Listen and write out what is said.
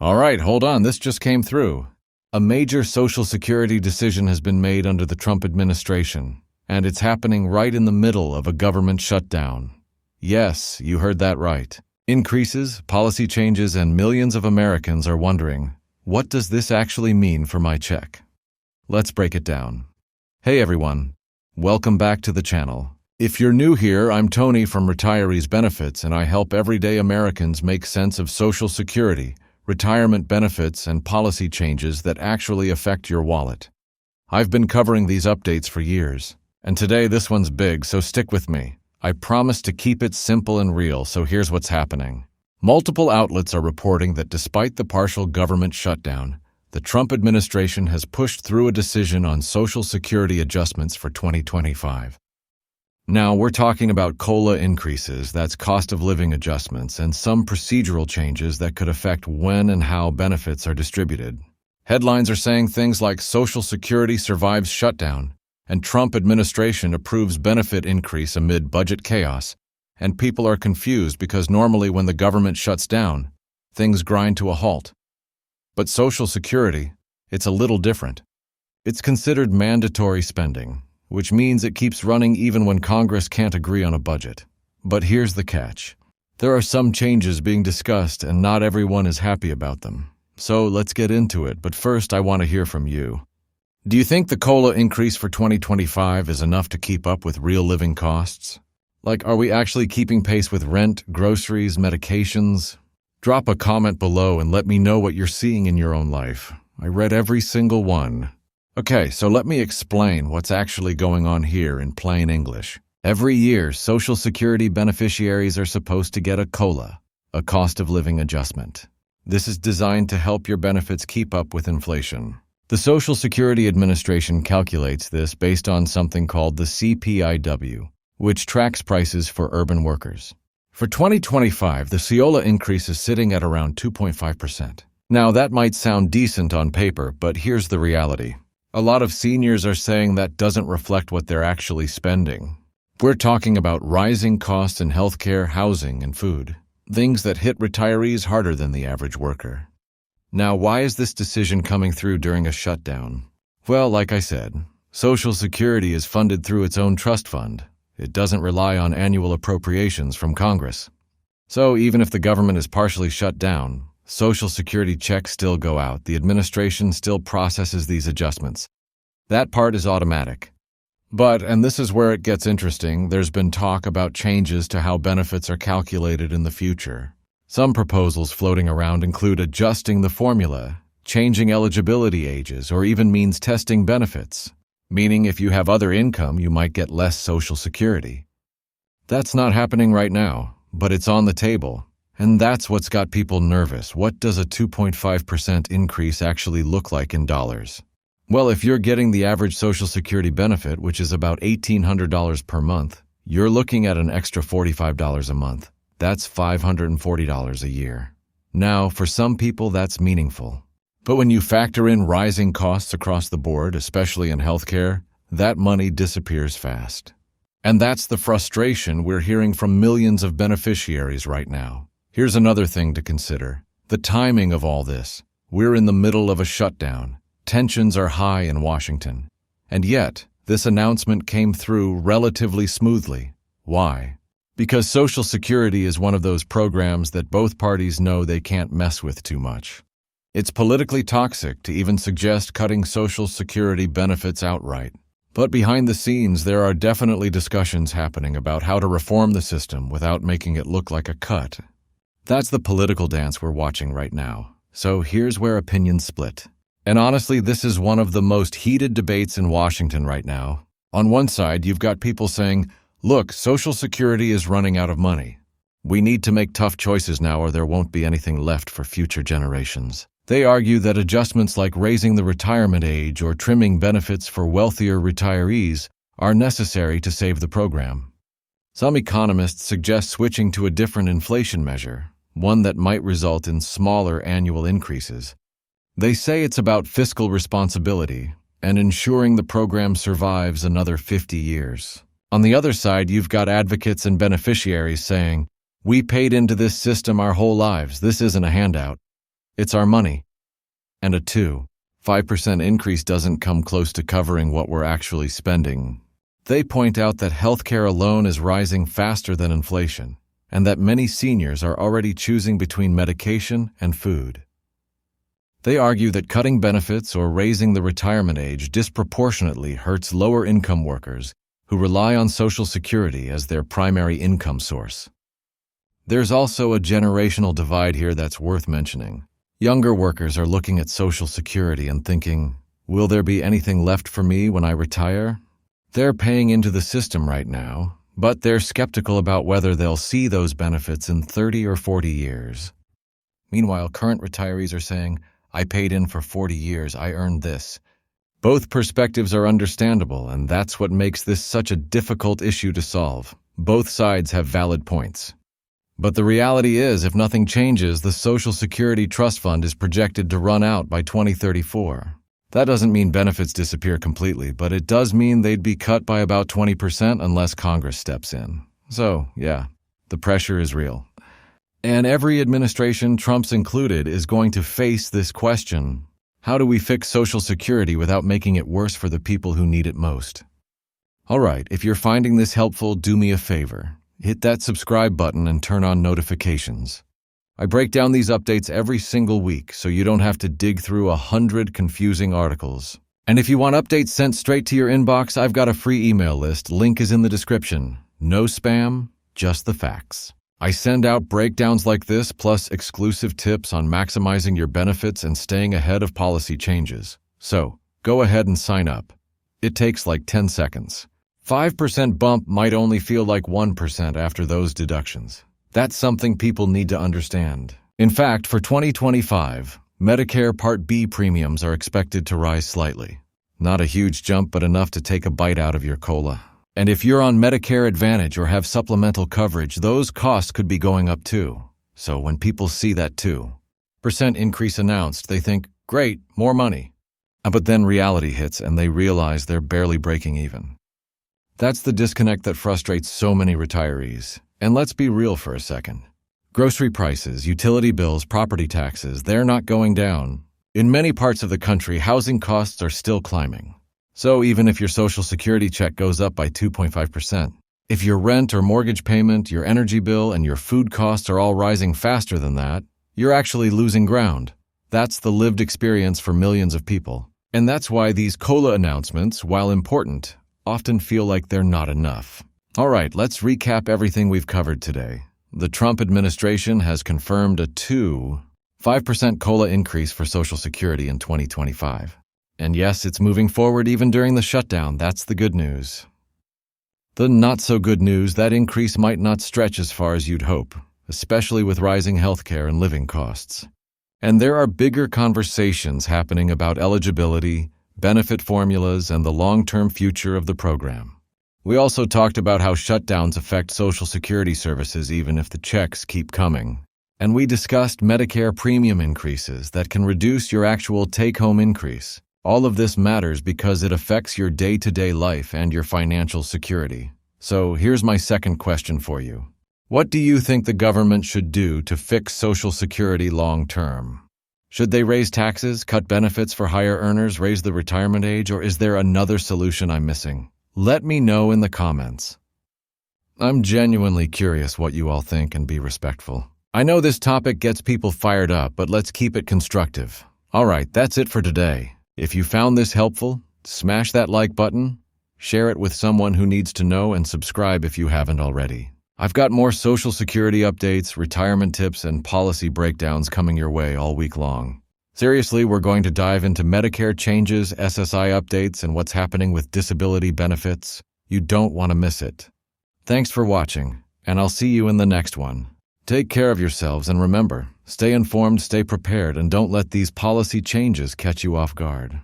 All right, hold on, this just came through. A major Social Security decision has been made under the Trump administration, and it's happening right in the middle of a government shutdown. Yes, you heard that right. Increases, policy changes, and millions of Americans are wondering, what does this actually mean for my check? Let's break it down. Hey everyone, welcome back to the channel. If you're new here, I'm Tony from Retirees Benefits, and I help everyday Americans make sense of Social Security, retirement benefits, and policy changes that actually affect your wallet. I've been covering these updates for years, and today this one's big, so stick with me. I promise to keep it simple and real, so here's what's happening. Multiple outlets are reporting that despite the partial government shutdown, the Trump administration has pushed through a decision on Social Security adjustments for 2025. Now, we're talking about COLA increases, that's cost of living adjustments, and some procedural changes that could affect when and how benefits are distributed. Headlines are saying things like Social Security survives shutdown, and Trump administration approves benefit increase amid budget chaos, and people are confused because normally when the government shuts down, things grind to a halt. But Social Security, it's a little different. It's considered mandatory spending, which means it keeps running even when Congress can't agree on a budget. But here's the catch. There are some changes being discussed and not everyone is happy about them. So let's get into it, but first I want to hear from you. Do you think the COLA increase for 2025 is enough to keep up with real living costs? Like, are we actually keeping pace with rent, groceries, medications? Drop a comment below and let me know what you're seeing in your own life. I read every single one. Okay, so let me explain what's actually going on here in plain English. Every year, Social Security beneficiaries are supposed to get a COLA, a cost of living adjustment. This is designed to help your benefits keep up with inflation. The Social Security Administration calculates this based on something called the CPIW, which tracks prices for urban workers. For 2025, the COLA increase is sitting at around 2.5%. Now, that might sound decent on paper, but here's the reality. A lot of seniors are saying that doesn't reflect what they're actually spending. We're talking about rising costs in healthcare, housing, and food, things that hit retirees harder than the average worker. Now, why is this decision coming through during a shutdown? Well, like I said, Social Security is funded through its own trust fund. It doesn't rely on annual appropriations from Congress. So even if the government is partially shut down, Social Security checks still go out. The administration still processes these adjustments. That part is automatic. But, and this is where it gets interesting, there's been talk about changes to how benefits are calculated in the future. Some proposals floating around include adjusting the formula, changing eligibility ages, or even means testing benefits, meaning if you have other income, you might get less Social Security. That's not happening right now, but it's on the table. And that's what's got people nervous. What does a 2.5% increase actually look like in dollars? Well, if you're getting the average Social Security benefit, which is about $1,800 per month, you're looking at an extra $45 a month. That's $540 a year. Now, for some people, that's meaningful. But when you factor in rising costs across the board, especially in healthcare, that money disappears fast. And that's the frustration we're hearing from millions of beneficiaries right now. Here's another thing to consider. The timing of all this. We're in the middle of a shutdown. Tensions are high in Washington. And yet, this announcement came through relatively smoothly. Why? Because Social Security is one of those programs that both parties know they can't mess with too much. It's politically toxic to even suggest cutting Social Security benefits outright. But behind the scenes, there are definitely discussions happening about how to reform the system without making it look like a cut. That's the political dance we're watching right now. So here's where opinions split. And honestly, this is one of the most heated debates in Washington right now. On one side, you've got people saying, look, Social Security is running out of money. We need to make tough choices now or there won't be anything left for future generations. They argue that adjustments like raising the retirement age or trimming benefits for wealthier retirees are necessary to save the program. Some economists suggest switching to a different inflation measure, one that might result in smaller annual increases. They say it's about fiscal responsibility and ensuring the program survives another 50 years. On the other side, you've got advocates and beneficiaries saying, we paid into this system our whole lives, this isn't a handout. It's our money. And a 5% increase doesn't come close to covering what we're actually spending. They point out that healthcare alone is rising faster than inflation, and that many seniors are already choosing between medication and food. They argue that cutting benefits or raising the retirement age disproportionately hurts lower-income workers who rely on Social Security as their primary income source. There's also a generational divide here that's worth mentioning. Younger workers are looking at Social Security and thinking, will there be anything left for me when I retire? They're paying into the system right now, but they're skeptical about whether they'll see those benefits in 30 or 40 years. Meanwhile, current retirees are saying, I paid in for 40 years, I earned this. Both perspectives are understandable, and that's what makes this such a difficult issue to solve. Both sides have valid points. But the reality is, if nothing changes, the Social Security Trust Fund is projected to run out by 2034. That doesn't mean benefits disappear completely, but it does mean they'd be cut by about 20% unless Congress steps in. So, yeah, the pressure is real. And every administration, Trump's included, is going to face this question. How do we fix Social Security without making it worse for the people who need it most? All right, if you're finding this helpful, do me a favor. Hit that subscribe button and turn on notifications. I break down these updates every single week so you don't have to dig through 100 confusing articles. And if you want updates sent straight to your inbox, I've got a free email list. Link is in the description. No spam, just the facts. I send out breakdowns like this, plus exclusive tips on maximizing your benefits and staying ahead of policy changes. So, go ahead and sign up. It takes like 10 seconds. 5% bump might only feel like 1% after those deductions. That's something people need to understand. In fact, for 2025, Medicare Part B premiums are expected to rise slightly. Not a huge jump, but enough to take a bite out of your cola. And if you're on Medicare Advantage or have supplemental coverage, those costs could be going up too. So when people see that 2% increase announced, they think, great, more money. But then reality hits and they realize they're barely breaking even. That's the disconnect that frustrates so many retirees. And let's be real for a second. Grocery prices, utility bills, property taxes, they're not going down. In many parts of the country, housing costs are still climbing. So even if your Social Security check goes up by 2.5%, if your rent or mortgage payment, your energy bill, and your food costs are all rising faster than that, you're actually losing ground. That's the lived experience for millions of people. And that's why these COLA announcements, while important, often feel like they're not enough. All right, let's recap everything we've covered today. The Trump administration has confirmed a 5% COLA increase for Social Security in 2025. And yes, it's moving forward even during the shutdown. That's the good news. The not-so-good news, that increase might not stretch as far as you'd hope, especially with rising healthcare and living costs. And there are bigger conversations happening about eligibility, benefit formulas, and the long-term future of the program. We also talked about how shutdowns affect Social Security services even if the checks keep coming. And we discussed Medicare premium increases that can reduce your actual take-home increase. All of this matters because it affects your day-to-day life and your financial security. So here's my second question for you. What do you think the government should do to fix Social Security long-term? Should they raise taxes, cut benefits for higher earners, raise the retirement age, or is there another solution I'm missing? Let me know in the comments. I'm genuinely curious what you all think, and be respectful. I know this topic gets people fired up, but let's keep it constructive. All right, that's it for today. If you found this helpful, smash that like button, share it with someone who needs to know, and subscribe if you haven't already. I've got more Social Security updates, retirement tips, and policy breakdowns coming your way all week long. Seriously, we're going to dive into Medicare changes, SSI updates, and what's happening with disability benefits. You don't want to miss it. Thanks for watching, and I'll see you in the next one. Take care of yourselves, and remember, stay informed, stay prepared, and don't let these policy changes catch you off guard.